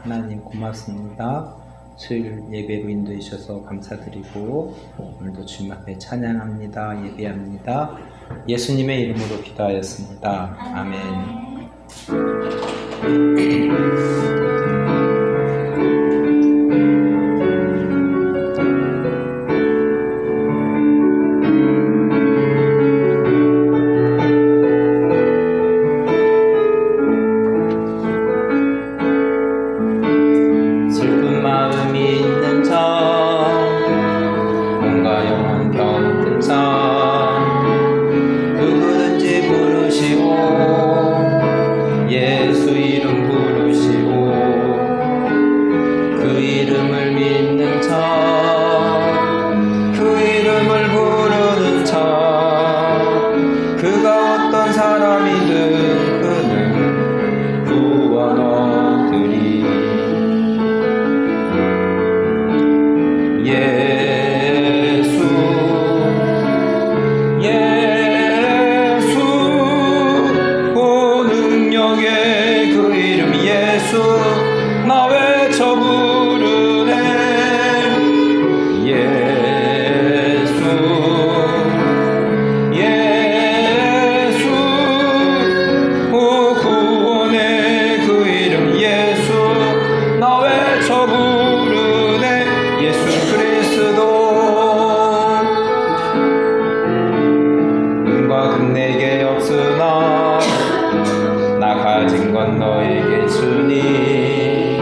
하나님 고맙습니다. 수요일 예배로 인도해 주셔서 감사드리고 오늘도 주님 앞에 찬양합니다. 예배합니다. 예수님의 이름으로 기도하였습니다. 아멘. 내게 없으나 나 가진 건 너에게 주니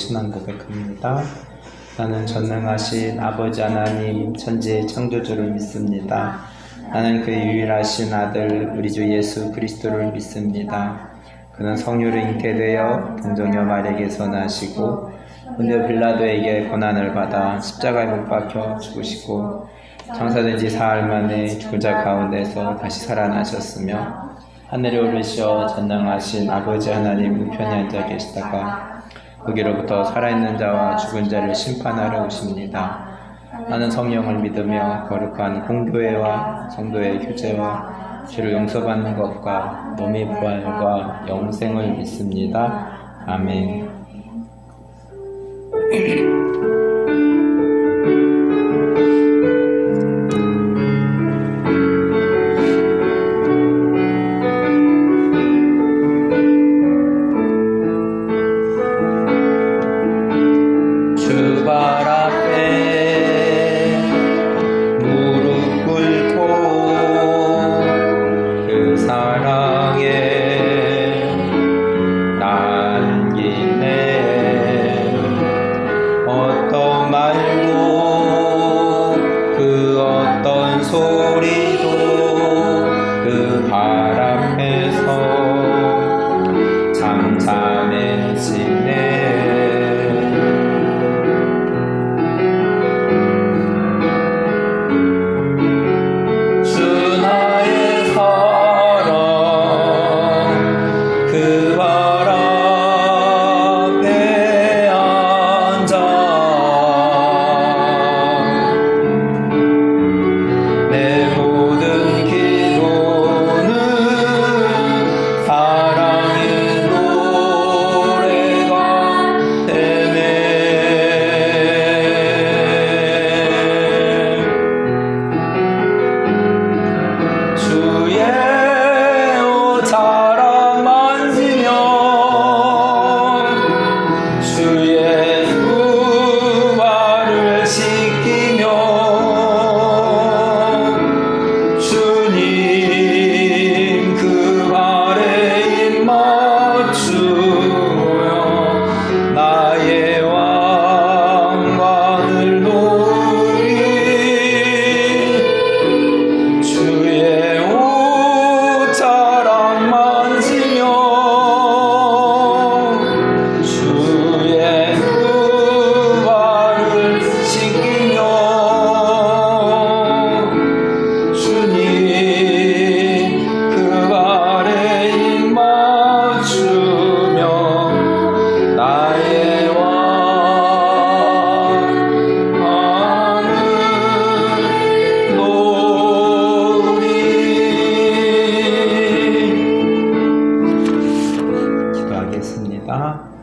신앙 고백합니다. 나는 전능하신 아버지 하나님 천지의 창조주를 믿습니다. 나는 그의 유일하신 아들 우리 주 예수 그리스도를 믿습니다. 그는 성유로 잉태되어 동정녀 마리아에게서 나시고 본디오 빌라도에게 고난을 받아 십자가에 못 박혀 죽으시고 장사된 지 사흘 만에 죽은 자 가운데서 다시 살아나셨으며 하늘에 오르시어 전능하신 아버지 하나님 우편에 앉아 계시다가 거기로부터 살아있는 자와 죽은 자를 심판하러 오십니다. 나는 성령을 믿으며 거룩한 공교회와 성도의 교제와 죄를 용서받는 것과 몸의 부활과 영생을 믿습니다. 아멘.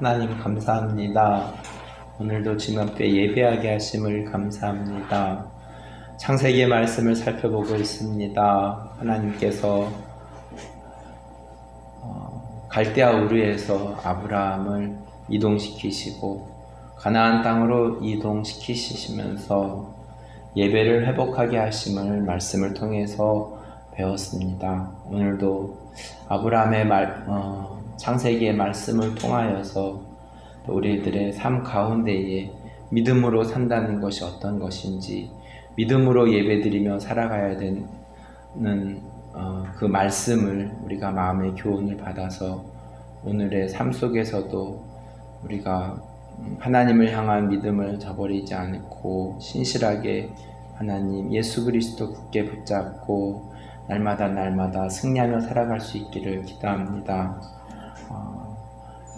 하나님 감사합니다. 오늘도 주님 앞에 예배하게 하심을 감사합니다. 창세기의 말씀을 살펴보고 있습니다. 하나님께서 갈대아 우르에서 아브라함을 이동시키시고 가나안 땅으로 이동시키시면서 예배를 회복하게 하심을 말씀을 통해서 배웠습니다. 오늘도 아브라함의 창세기의 말씀을 통하여서 우리들의 삶 가운데에 믿음으로 산다는 것이 어떤 것인지, 믿음으로 예배드리며 살아가야 되는 그 말씀을 우리가 마음의 교훈을 받아서 오늘의 삶 속에서도 우리가 하나님을 향한 믿음을 저버리지 않고 신실하게 하나님 예수 그리스도 굳게 붙잡고 날마다 승리하며 살아갈 수 있기를 기도합니다.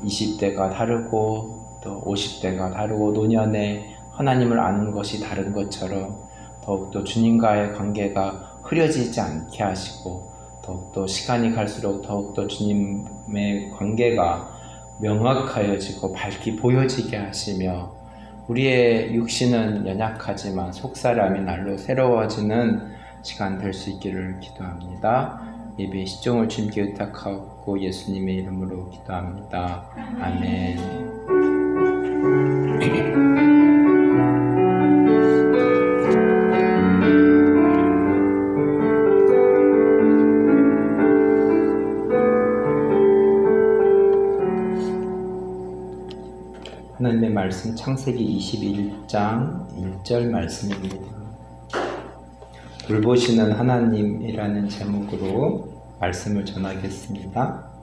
20대가 다르고 또 50대가 다르고 노년에 하나님을 아는 것이 다른 것처럼 더욱더 주님과의 관계가 흐려지지 않게 하시고 더욱더 시간이 갈수록 더욱더 주님의 관계가 명확하여지고 밝게 보여지게 하시며 우리의 육신은 연약하지만 속사람이 날로 새로워지는 시간 될 수 있기를 기도합니다. 예배의 시종을 주님께 의탁하고 예수님의 이름으로 기도합니다. 아멘. 하나님의 말씀 창세기 21장 1절 말씀입니다. 돌보시는 하나님이라는 제목으로 말씀을 전하겠습니다.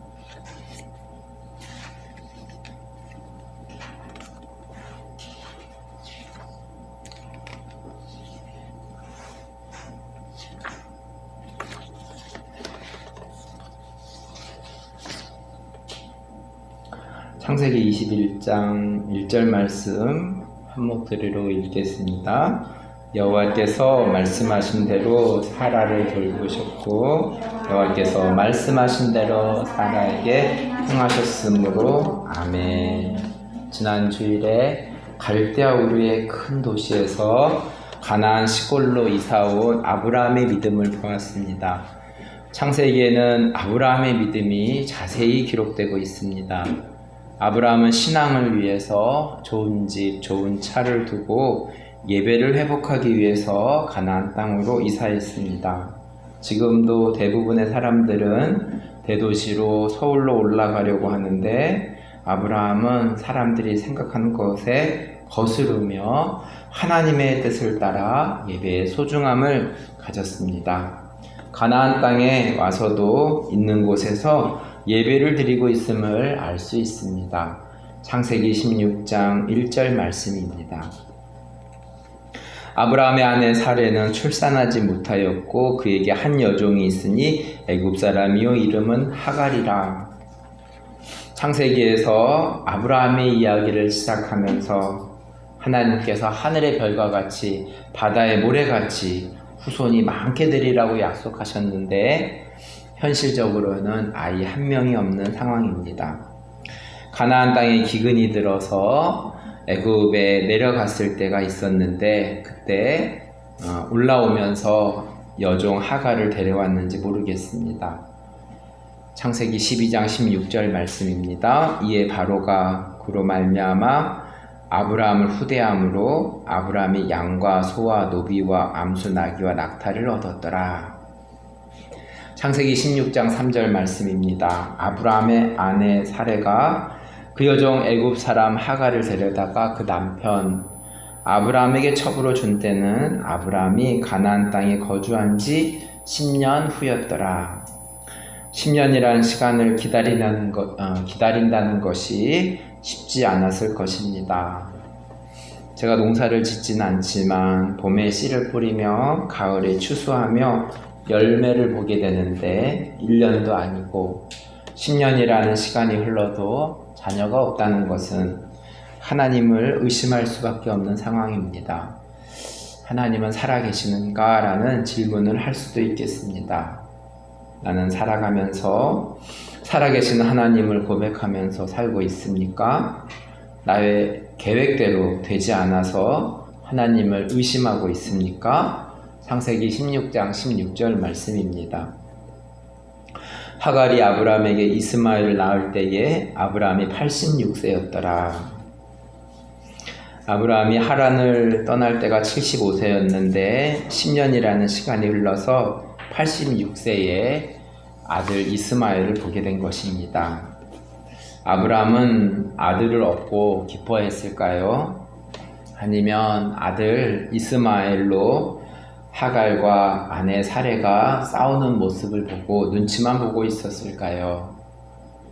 창세기 21장 1절 말씀 한 목소리로 읽겠습니다. 여호와께서 말씀하신 대로 사라를 돌보셨고 여호와께서 말씀하신 대로 사라에게 행하셨으므로 아멘. 지난 주일에 갈대아 우르의 큰 도시에서 가나안 시골로 이사온 아브라함의 믿음을 보았습니다. 창세기에는 아브라함의 믿음이 자세히 기록되고 있습니다. 아브라함은 신앙을 위해서 좋은 집, 좋은 차를 두고 예배를 회복하기 위해서 가나안 땅으로 이사했습니다. 지금도 대부분의 사람들은 대도시로 서울로 올라가려고 하는데 아브라함은 사람들이 생각하는 것에 거스르며 하나님의 뜻을 따라 예배의 소중함을 가졌습니다. 가나안 땅에 와서도 있는 곳에서 예배를 드리고 있음을 알 수 있습니다. 창세기 16장 1절 말씀입니다. 아브라함의 아내 사레는 출산하지 못하였고 그에게 한 여종이 있으니 애굽 사람이요 이름은 하갈이라. 창세기에서 아브라함의 이야기를 시작하면서 하나님께서 하늘의 별과 같이 바다의 모래같이 후손이 많게 되리라고 약속하셨는데 현실적으로는 아이 한 명이 없는 상황입니다. 가나안 땅에 기근이 들어서 애굽에 내려갔을 때가 있었는데 그때 올라오면서 여종 하갈을 데려왔는지 모르겠습니다. 창세기 12장 16절 말씀입니다. 이에 바로가 그로 말미암아 아브라함을 후대함으로 아브라함이 양과 소와 노비와 암수 나귀와 낙타를 얻었더라. 창세기 16장 3절 말씀입니다. 아브라함의 아내 사레가 그 여종 애굽 사람 하갈을 데려다가 그 남편 아브라함에게 첩으로 준 때는 아브라함이 가나안 땅에 거주한 지 10년 후였더라. 10년이라는 시간을 기다린다는 것이 쉽지 않았을 것입니다. 제가 농사를 짓지는 않지만 봄에 씨를 뿌리며 가을에 추수하며 열매를 보게 되는데 1년도 아니고 10년이라는 시간이 흘러도 자녀가 없다는 것은 하나님을 의심할 수밖에 없는 상황입니다. 하나님은 살아계시는가? 라는 질문을 할 수도 있겠습니다. 나는 살아가면서 살아계신 하나님을 고백하면서 살고 있습니까? 나의 계획대로 되지 않아서 하나님을 의심하고 있습니까? 창세기 16장 16절 말씀입니다. 하갈이 아브라함에게 이스마엘을 낳을 때에 아브라함이 86세였더라. 아브라함이 하란을 떠날 때가 75세였는데 10년이라는 시간이 흘러서 86세에 아들 이스마엘을 보게 된 것입니다. 아브라함은 아들을 얻고 기뻐했을까요? 아니면 아들 이스마엘로 하갈과 아내 사레가 싸우는 모습을 보고 눈치만 보고 있었을까요?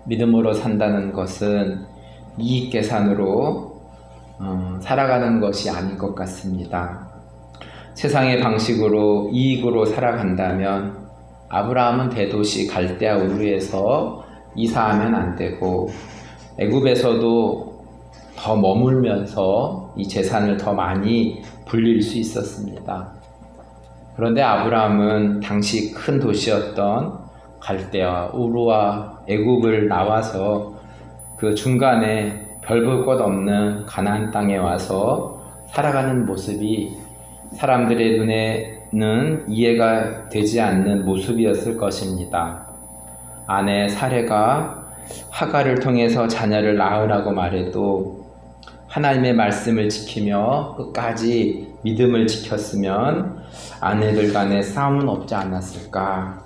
믿음으로 산다는 것은 이익 계산으로 살아가는 것이 아닌 것 같습니다. 세상의 방식으로 이익으로 살아간다면 아브라함은 대도시 갈대아 우르에서 이사하면 안 되고 애굽에서도 더 머물면서 이 재산을 더 많이 불릴 수 있었습니다. 그런데 아브라함은 당시 큰 도시였던 갈대아 우르와 애굽을 나와서 그 중간에 별 볼 것 없는 가나안 땅에 와서 살아가는 모습이 사람들의 눈에는 이해가 되지 않는 모습이었을 것입니다. 아내 사레가 하갈을 통해서 자녀를 낳으라고 말해도 하나님의 말씀을 지키며 끝까지 믿음을 지켰으면 아내들 간에 싸움은 없지 않았을까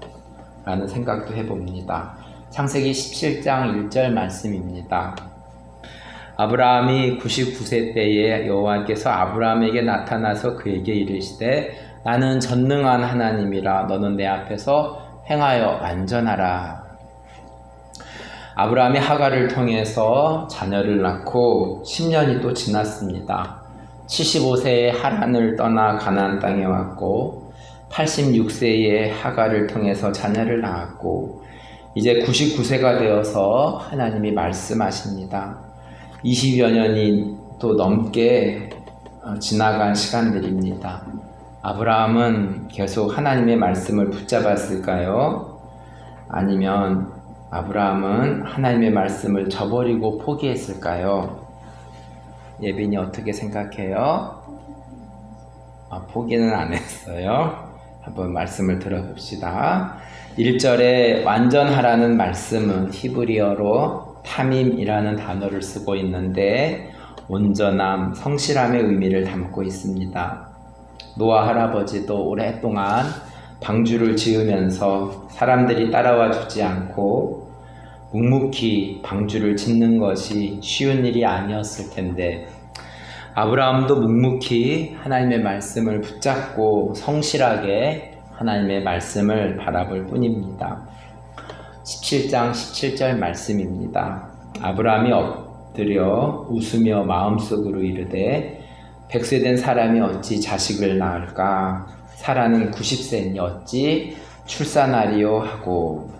라는 생각도 해봅니다. 창세기 17장 1절 말씀입니다. 아브라함이 99세 때에 여호와께서 아브라함에게 나타나서 그에게 이르시되 나는 전능한 하나님이라 너는 내 앞에서 행하여 완전하라. 아브라함이 하갈을 통해서 자녀를 낳고 10년이 또 지났습니다. 75세에 하란을 떠나 가나안 땅에 왔고 86세에 하갈을 통해서 자녀를 낳았고 이제 99세가 되어서 하나님이 말씀하십니다. 20여 년이 또 넘게 지나간 시간들입니다. 아브라함은 계속 하나님의 말씀을 붙잡았을까요? 아니면 아브라함은 하나님의 말씀을 저버리고 포기했을까요? 예빈이 어떻게 생각해요? 포기는 안 했어요. 한번 말씀을 들어봅시다. 1절에 완전하라는 말씀은 히브리어로 타밈이라는 단어를 쓰고 있는데 온전함, 성실함의 의미를 담고 있습니다. 노아 할아버지도 오랫동안 방주를 지으면서 사람들이 따라와 주지 않고 묵묵히 방주를 짓는 것이 쉬운 일이 아니었을 텐데 아브라함도 묵묵히 하나님의 말씀을 붙잡고 성실하게 하나님의 말씀을 바라볼 뿐입니다. 17장 17절 말씀입니다. 아브라함이 엎드려 웃으며 마음속으로 이르되 100세 된 사람이 어찌 자식을 낳을까? 사라는 90세니 어찌 출산하리요 하고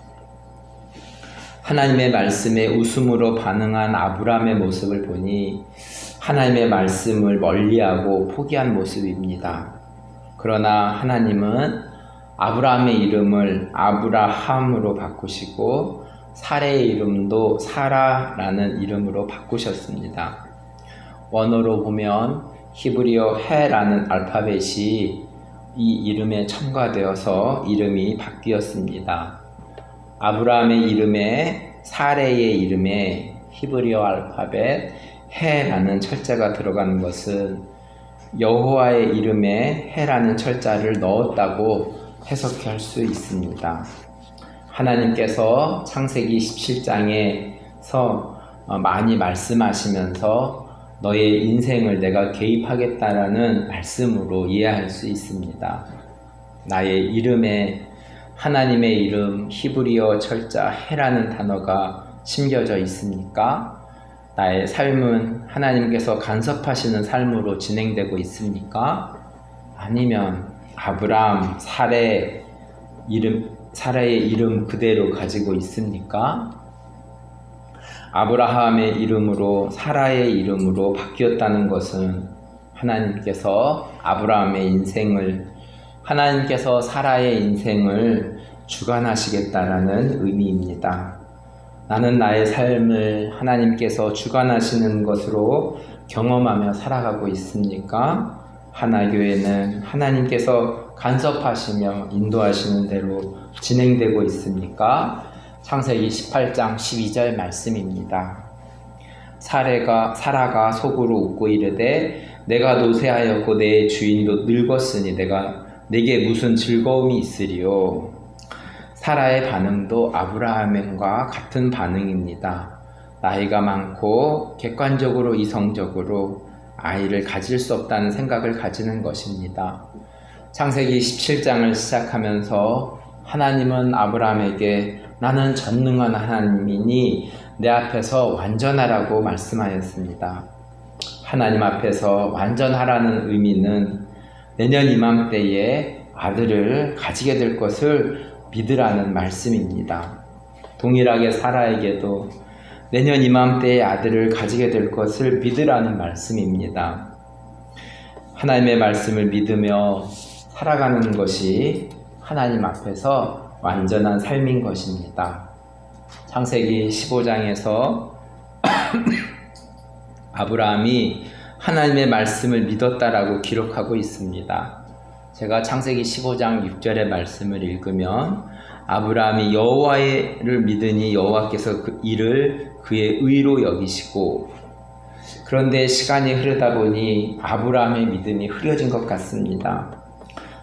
하나님의 말씀에 웃음으로 반응한 아브라함의 모습을 보니 하나님의 말씀을 멀리하고 포기한 모습입니다. 그러나 하나님은 아브라함의 이름을 아브라함으로 바꾸시고 사레의 이름도 사라라는 이름으로 바꾸셨습니다. 원어로 보면 히브리어 해라는 알파벳이 이 이름에 첨가되어서 이름이 바뀌었습니다. 아브라함의 이름에 사레의 이름에 히브리어 알파벳 해라는 철자가 들어가는 것은 여호와의 이름에 해라는 철자를 넣었다고 해석할 수 있습니다. 하나님께서 창세기 17장에서 많이 말씀하시면서 너의 인생을 내가 개입하겠다라는 말씀으로 이해할 수 있습니다. 나의 이름에 하나님의 이름 히브리어 철자 해라는 단어가 심겨져 있습니까? 나의 삶은 하나님께서 간섭하시는 삶으로 진행되고 있습니까? 아니면 아브라함, 사라의 이름 그대로 가지고 있습니까? 아브라함의 이름으로 사라의 이름으로 바뀌었다는 것은 하나님께서 아브라함의 인생을 하나님께서 사라의 인생을 주관하시겠다라는 의미입니다. 나는 나의 삶을 하나님께서 주관하시는 것으로 경험하며 살아가고 있습니까? 하나교회는 하나님께서 간섭하시며 인도하시는 대로 진행되고 있습니까? 창세기 18장 12절 말씀입니다. 사라가 속으로 웃고 이르되 내가 노쇠하였고 내 주인도 늙었으니 내게 무슨 즐거움이 있으리요. 사라의 반응도 아브라함과 같은 반응입니다. 나이가 많고 객관적으로 이성적으로 아이를 가질 수 없다는 생각을 가지는 것입니다. 창세기 17장을 시작하면서 하나님은 아브라함에게 나는 전능한 하나님이니 내 앞에서 완전하라고 말씀하였습니다. 하나님 앞에서 완전하라는 의미는 내년 이맘때에 아들을 가지게 될 것을 믿으라는 말씀입니다. 동일하게 사라에게도 내년 이맘때에 아들을 가지게 될 것을 믿으라는 말씀입니다. 하나님의 말씀을 믿으며 살아가는 것이 하나님 앞에서 완전한 삶인 것입니다. 창세기 15장에서 아브라함이 하나님의 말씀을 믿었다라고 기록하고 있습니다. 제가 창세기 15장 6절의 말씀을 읽으면 아브라함이 여호와를 믿으니 여호와께서 그 일을 그의 의로 여기시고 그런데 시간이 흐르다 보니 아브라함의 믿음이 흐려진 것 같습니다.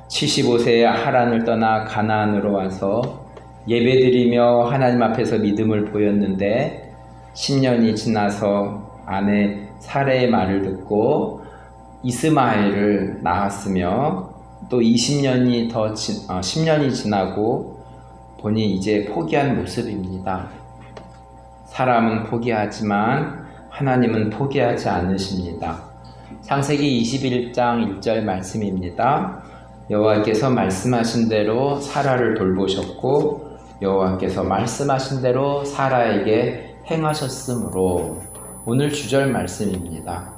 75세에 하란을 떠나 가나안으로 와서 예배드리며 하나님 앞에서 믿음을 보였는데 10년이 지나서 아내 사레의 말을 듣고 이스마엘을 낳았으며 또 10년이 지나고 보니 이제 포기한 모습입니다. 사람은 포기하지만 하나님은 포기하지 않으십니다. 창세기 21장 1절 말씀입니다. 여호와께서 말씀하신 대로 사라를 돌보셨고 여호와께서 말씀하신 대로 사라에게 행하셨으므로. 오늘 주절 말씀입니다.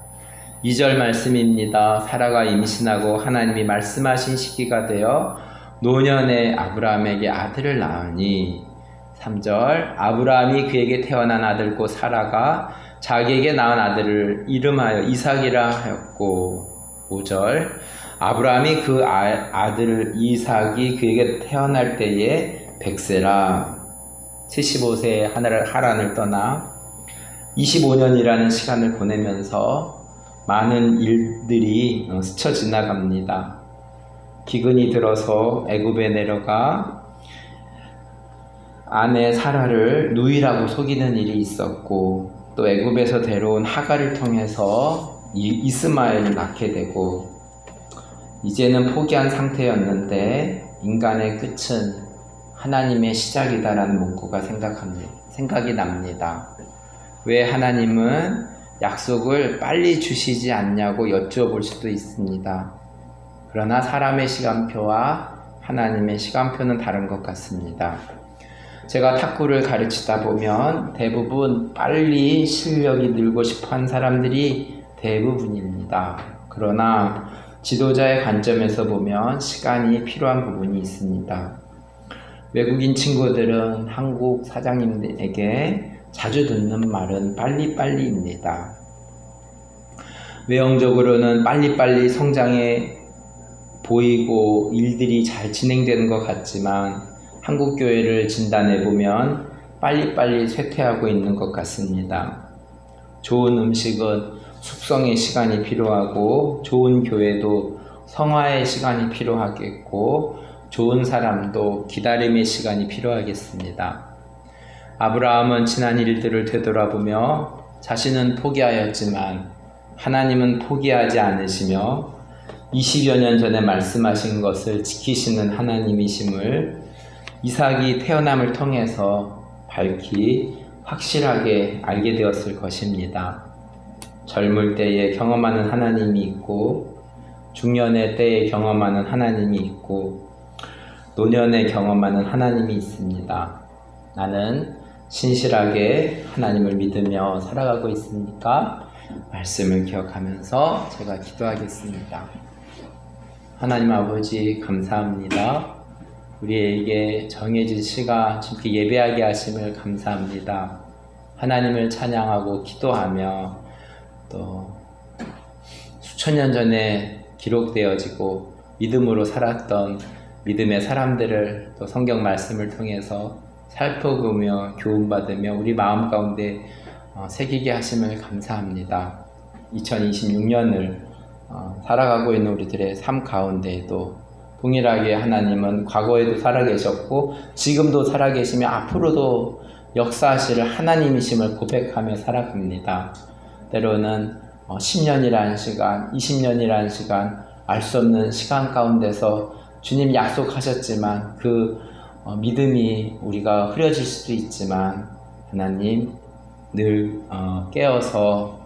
2절 말씀입니다. 사라가 임신하고 하나님이 말씀하신 시기가 되어 노년에 아브라함에게 아들을 낳으니. 3절 아브라함이 그에게 태어난 아들 곧 사라가 자기에게 낳은 아들을 이름하여 이삭이라 하였고. 5절 아브라함이 그 아들 이삭이 그에게 태어날 때에 백세라 75세에 하란을 떠나 25년이라는 시간을 보내면서 많은 일들이 스쳐 지나갑니다. 기근이 들어서 애굽에 내려가 아내 사라를 누이라고 속이는 일이 있었고 또 애굽에서 데려온 하갈을 통해서 이스마엘을 낳게 되고 이제는 포기한 상태였는데 인간의 끝은 하나님의 시작이다라는 문구가 생각이 납니다. 왜 하나님은 약속을 빨리 주시지 않냐고 여쭈어볼 수도 있습니다. 그러나 사람의 시간표와 하나님의 시간표는 다른 것 같습니다. 제가 탁구를 가르치다 보면 대부분 빨리 실력이 늘고 싶어하는 사람들이 대부분입니다. 그러나 지도자의 관점에서 보면 시간이 필요한 부분이 있습니다. 외국인 친구들은 한국 사장님에게 자주 듣는 말은 빨리빨리입니다. 외형적으로는 빨리빨리 성장해 보이고 일들이 잘 진행되는 것 같지만 한국 교회를 진단해보면 빨리빨리 쇠퇴하고 있는 것 같습니다. 좋은 음식은 숙성의 시간이 필요하고 좋은 교회도 성화의 시간이 필요하겠고 좋은 사람도 기다림의 시간이 필요하겠습니다. 아브라함은 지난 일들을 되돌아보며 자신은 포기하였지만 하나님은 포기하지 않으시며 20여 년 전에 말씀하신 것을 지키시는 하나님이심을 이삭이 태어남을 통해서 밝히 확실하게 알게 되었을 것입니다. 젊을 때에 경험하는 하나님이 있고 중년의 때에 경험하는 하나님이 있고 노년에 경험하는 하나님이 있습니다. 나는 신실하게 하나님을 믿으며 살아가고 있으니까 말씀을 기억하면서 제가 기도하겠습니다. 하나님 아버지 감사합니다. 우리에게 정해진 시간 주께 예배하게 하심을 감사합니다. 하나님을 찬양하고 기도하며 또 수천 년 전에 기록되어지고 믿음으로 살았던 믿음의 사람들을 또 성경 말씀을 통해서 살펴보며 교훈받으며 우리 마음 가운데 새기게 하심을 감사합니다. 2026년을 살아가고 있는 우리들의 삶 가운데에도 동일하게 하나님은 과거에도 살아계셨고 지금도 살아계시며 앞으로도 역사하실 하나님이심을 고백하며 살아갑니다. 때로는 10년이라는 시간, 20년이라는 시간, 알 수 없는 시간 가운데서 주님 약속하셨지만 그 믿음이 우리가 흐려질 수도 있지만 하나님 늘 깨어서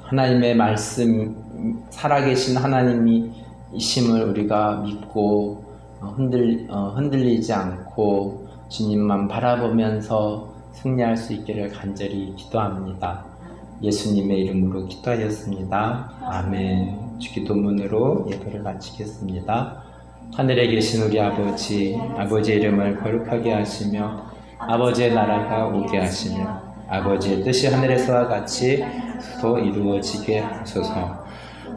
하나님의 말씀 살아계신 하나님이심을 우리가 믿고 흔들리지 않고 주님만 바라보면서 승리할 수 있기를 간절히 기도합니다. 예수님의 이름으로 기도하였습니다. 아멘. 주기도문으로 예배를 마치겠습니다. 하늘에 계신 우리 아버지, 아버지의 이름을 거룩하게 하시며 아버지의 나라가 오게 하시며 아버지의 뜻이 하늘에서와 같이 또 이루어지게 하소서.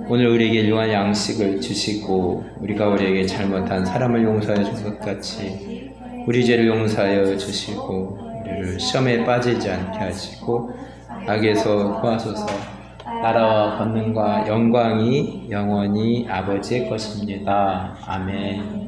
오늘 우리에게 일용할 양식을 주시고 우리가 우리에게 잘못한 사람을 용서하여 준 것 같이 우리 죄를 용서하여 주시고 우리를 시험에 빠지지 않게 하시고 악에서 구하소서. 나라와 권능과 영광이 영원히 아버지의 것입니다. 아멘.